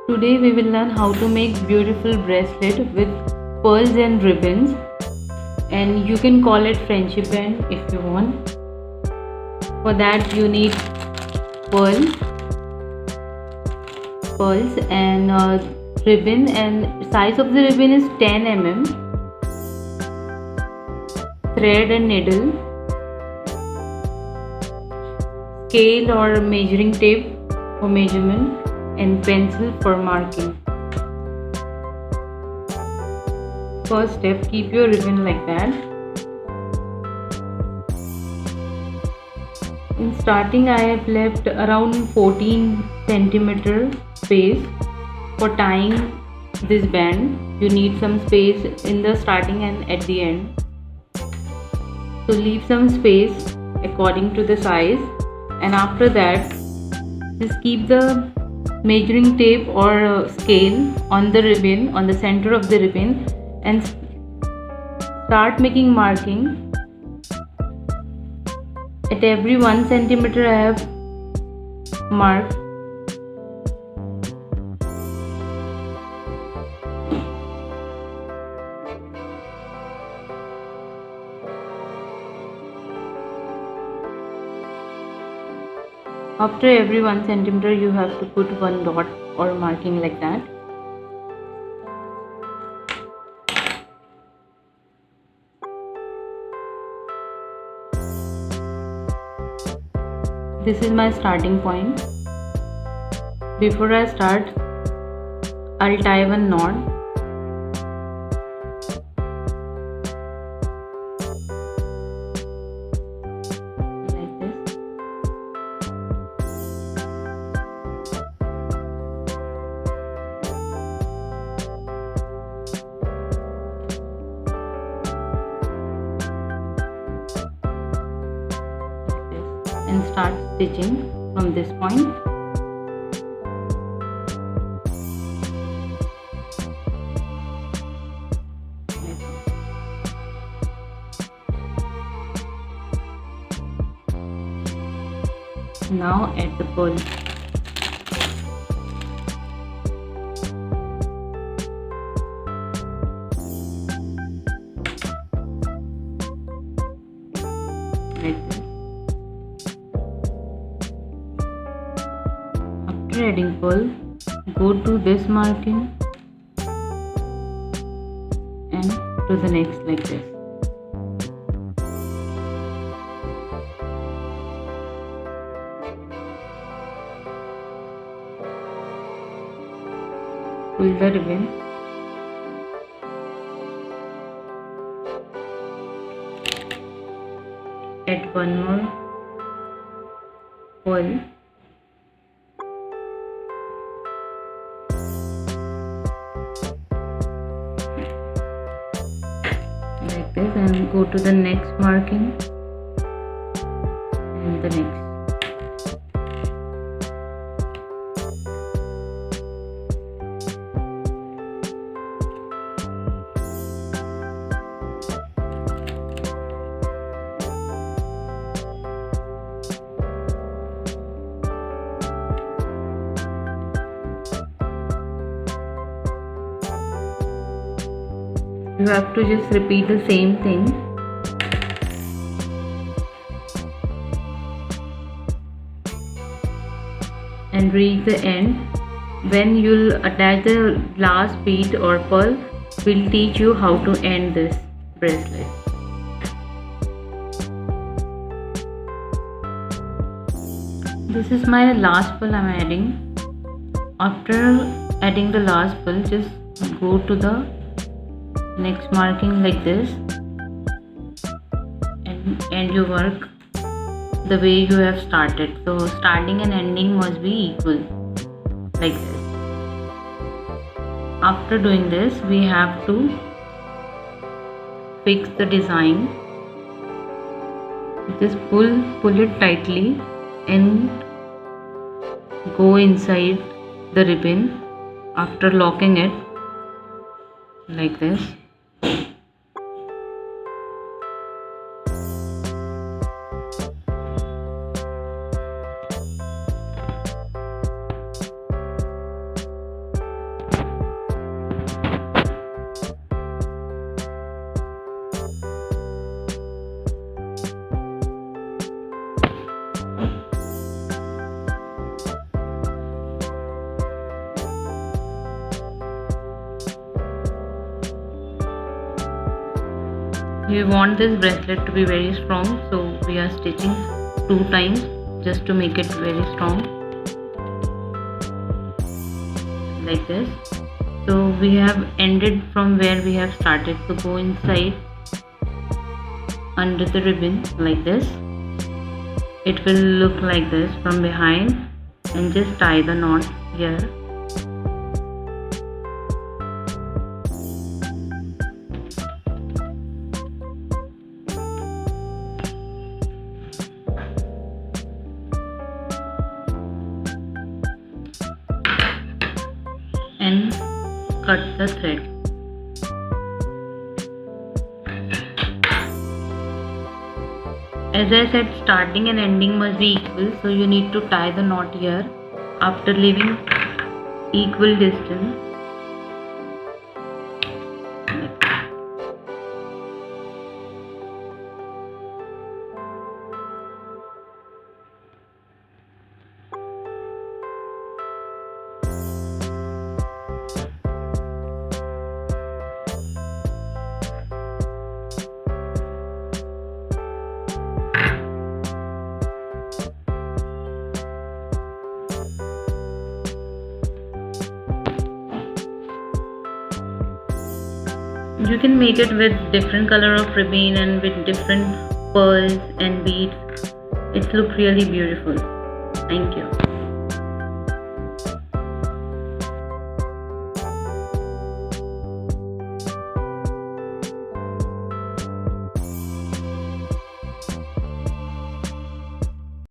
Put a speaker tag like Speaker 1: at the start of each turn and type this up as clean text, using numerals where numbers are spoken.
Speaker 1: Today we will learn how to make beautiful bracelet with pearls and ribbons, and you can call it friendship band if you want. For that you need pearls, and ribbon, and size of the ribbon is 10 mm, thread and needle, scale or measuring tape for measurement, and pencil for marking. First step, keep your ribbon like that. In starting, I have left around 14 centimeter space for tying this band. You need some space in the starting and at the end. So leave some space according to the size, and after that just keep the measuring tape or scale on the ribbon, on the center of the ribbon, and start making marking. At every 1 centimeter I have marked. After every 1 centimeter you have to put one dot or marking like that. This is my starting point. Before I start, I'll tie one knot. Like this. And start stitching from this point. Now add the pearl. Like this. After adding pearl, go to this marking and to the next like this. Pull the ribbon. Add one more pearl. Like this, and go to the next marking and the next. You have to just repeat the same thing. And reach the end. When you'll attach the last bead or pearl, we'll teach you how to end this bracelet. This is my last pearl I'm adding. After adding the last pearl, just go to the next marking like this and end your work the way you have started. So starting and ending must be equal, like this. After doing this, we have to fix the design. Just pull it tightly and go inside the ribbon after locking it like this. We want this bracelet to be very strong, so we are stitching 2 times just to make it very strong, like this. So we have ended from where we have started, so go inside under the ribbon like this. It will look like this from behind, and just tie the knot here. And cut the thread. As I said, starting and ending must be equal, so you need to tie the knot here after leaving equal distance. You can make it with different color of ribbon and with different pearls and beads. It looks really beautiful. Thank you.